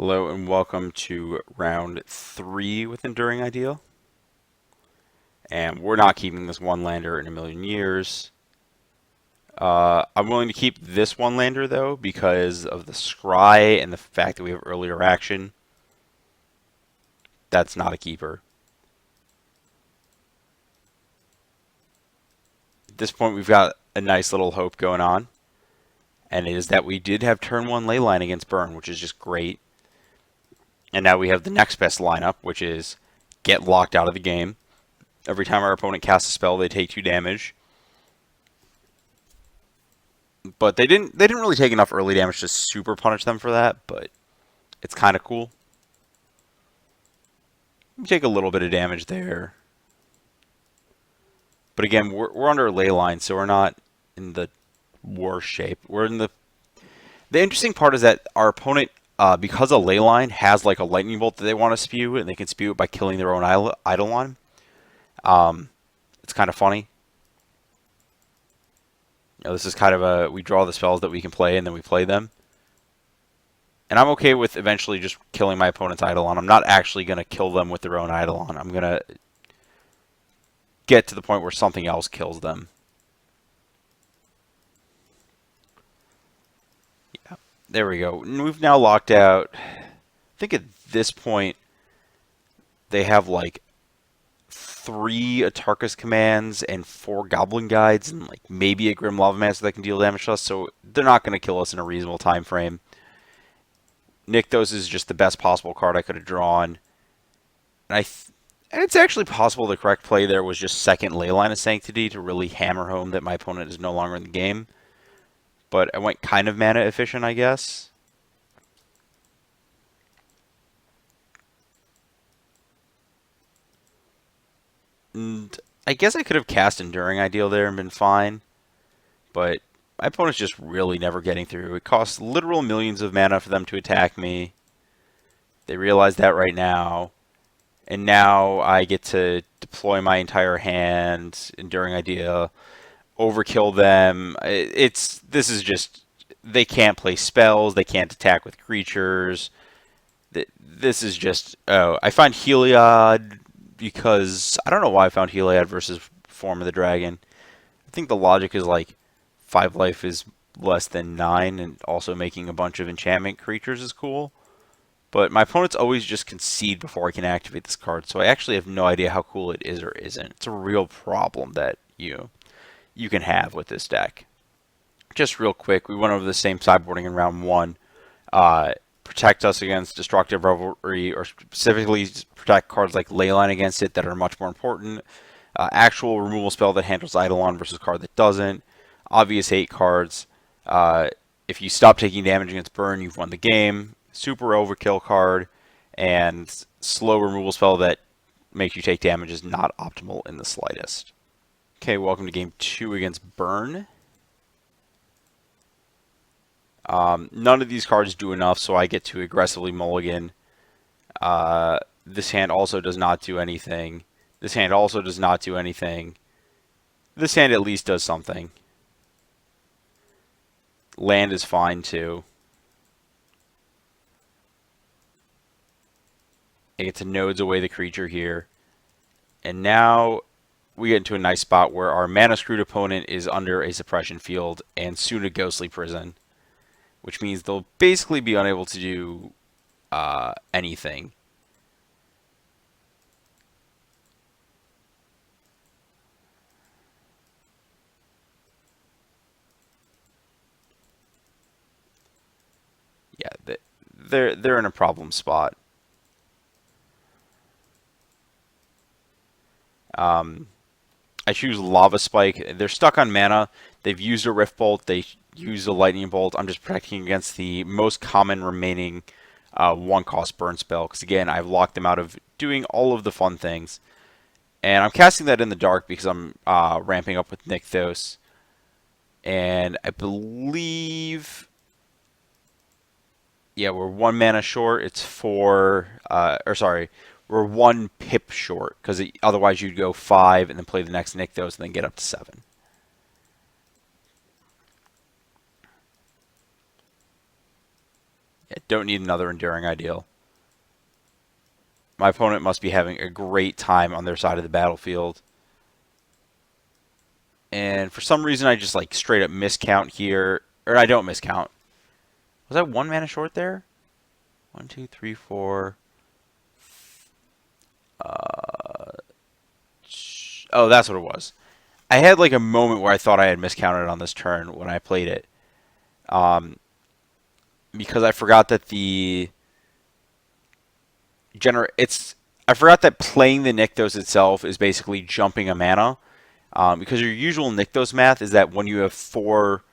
Hello and welcome to round 3 with Enduring Ideal. And we're not keeping this one lander in a million years. I'm willing to keep this one lander though because of the scry and the fact that we have earlier action. That's not a keeper. At this point we've got a nice little hope going on. And it is that we did have turn 1 leyline against Burn, which is just great. And now we have the next best lineup, which is get locked out of the game. Every time our opponent casts a spell, they take 2 damage. But they didn't really take enough early damage to super punish them for that, but it's kind of cool. We take a little bit of damage there. But again, we're under a ley line, so we're not in the worst shape. We're in the interesting part is that our opponent, because a ley line has like a lightning bolt that they want to spew, and they can spew it by killing their own Eidolon. It's kind of funny. This is kind of we draw the spells that we can play, and then we play them. And I'm okay with eventually just killing my opponent's Eidolon. I'm not actually going to kill them with their own Eidolon. I'm going to get to the point where something else kills them. Yeah, there we go. And we've now locked out. I think at this point, they have like 3 Atarkus commands and 4 Goblin Guides and like maybe a Grim Lava Master that can deal damage to us, so they're not going to kill us in a reasonable time frame. Nykthos is just the best possible card I could have drawn. And it's actually possible the correct play there was just second Leyline of Sanctity to really hammer home that my opponent is no longer in the game. But I went kind of mana efficient, I guess. And I guess I could have cast Enduring Ideal there and been fine. But my opponent's just really never getting through. It costs literal millions of mana for them to attack me. They realize that right now. And now I get to deploy my entire hand, Enduring Idea, overkill them. This is just, they can't play spells, they can't attack with creatures. This is just, I find Heliod because, I don't know why I found Heliod versus Form of the Dragon. I think the logic is like 5 life is less than 9, and also making a bunch of enchantment creatures is cool. But my opponents always just concede before I can activate this card, so I actually have no idea how cool it is or isn't. It's a real problem that you can have with this deck. Just real quick, we went over the same sideboarding in round 1. Protect us against Destructive Revelry, or specifically protect cards like Leyline against it that are much more important. Actual removal spell that handles Eidolon versus card that doesn't. Obvious 8 cards. If you stop taking damage against Burn, you've won the game. Super overkill card, and slow removal spell that makes you take damage is not optimal in the slightest. Okay, welcome to game 2 against Burn. None of these cards do enough, so I get to aggressively mulligan. This hand also does not do anything. This hand also does not do anything. This hand at least does something. Land is fine too. I get to nodes away the creature here. And now we get into a nice spot where our mana screwed opponent is under a suppression field and soon a ghostly prison, which means they'll basically be unable to do anything. Yeah, they're in a problem spot. I choose Lava Spike. They're stuck on mana. They've used a Rift Bolt. They used a Lightning Bolt. I'm just protecting against the most common remaining 1-cost burn spell. Because again, I've locked them out of doing all of the fun things. And I'm casting that in the dark because I'm ramping up with Nykthos. And I believe, yeah, we're 1 mana short. It's 4, we're 1 pip short, because otherwise you'd go 5 and then play the next Nykthos and then get up to 7. Yeah, don't need another Enduring Ideal. My opponent must be having a great time on their side of the battlefield. And for some reason, I just like straight up miscount here. Or I don't miscount. Was I 1 mana short there? 1, 2, 3, 4. Oh, that's what it was. I had like a moment where I thought I had miscounted on this turn when I played it. Um, because I forgot that I forgot that playing the Nykthos itself is basically jumping a mana. Because your usual Nykthos math is that when you have 4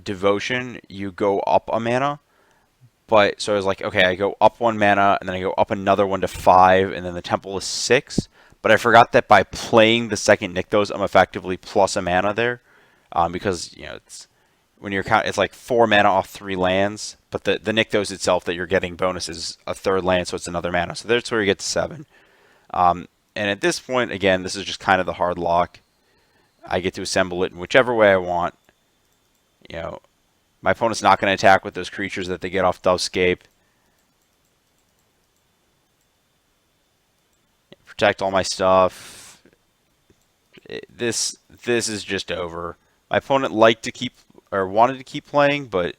devotion, you go up a mana. But so I was like, okay, I go up 1 mana, and then I go up another one to 5, and then the temple is 6. But I forgot that by playing the second Nykthos, I'm effectively plus a mana there, because it's when you're it's like 4 mana off 3 lands, but the Nykthos itself that you're getting bonus is a third land, so it's another mana. So that's where you get to 7. And at this point, again, this is just kind of the hard lock. I get to assemble it in whichever way I want. My opponent's not going to attack with those creatures that they get off Dovescape. Protect all my stuff. This is just over. My opponent liked to keep or wanted to keep playing, but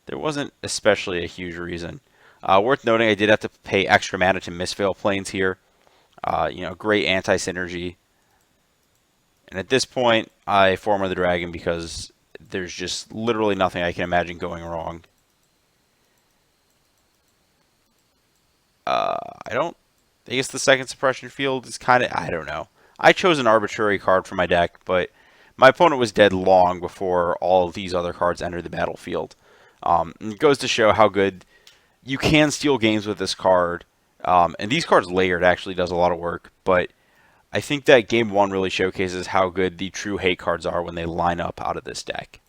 there wasn't especially a huge reason. Worth noting, I did have to pay extra mana to Mistveil Plains here. Great anti-synergy. And at this point, I form of the dragon because there's just literally nothing I can imagine going wrong. I guess the second suppression field is kind of, I don't know. I chose an arbitrary card for my deck, but my opponent was dead long before all of these other cards entered the battlefield. It goes to show how good you can steal games with this card. And these cards layered actually does a lot of work, but I think that game 1 really showcases how good the true hate cards are when they line up out of this deck.